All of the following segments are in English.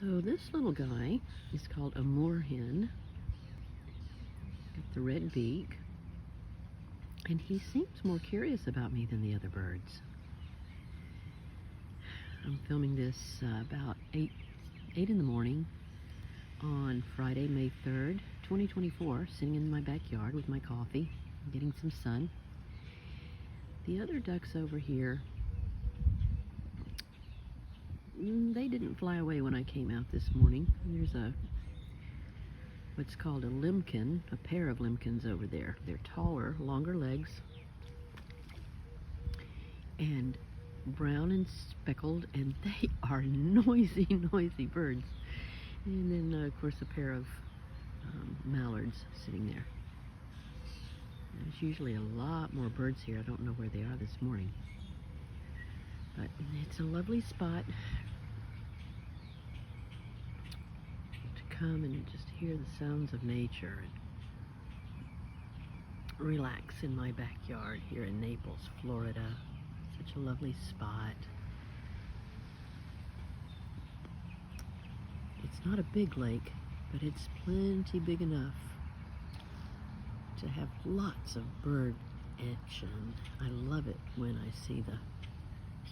So this little guy is called a moorhen. Got the red beak. And he seems more curious about me than the other birds. I'm filming this about 8 in the morning on Friday, May 3rd, 2024, sitting in my backyard with my coffee, getting some sun. The other ducks over here, they didn't fly away when I came out this morning. There's what's called a limpkin, a pair of limpkins over there. They're taller, longer legs, and brown and speckled, and they are noisy, noisy birds. And then, of course, a pair of mallards sitting there. There's usually a lot more birds here. I don't know where they are this morning. But it's a lovely spot to come and just hear the sounds of nature and relax in my backyard here in Naples, Florida. Such a lovely spot. It's not a big lake, but it's plenty big enough to have lots of bird action. I love it when I see the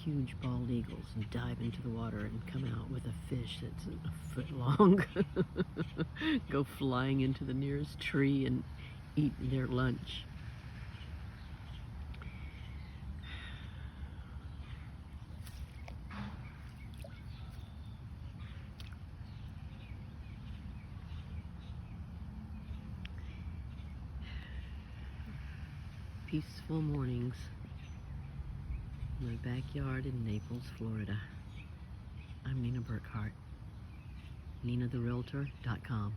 huge bald eagles dive into the water and come out with a fish that's a foot long. Go flying into the nearest tree and eat their lunch. Peaceful mornings in my backyard in Naples, Florida. I'm Nina Burkhart, ninatherealtor.com.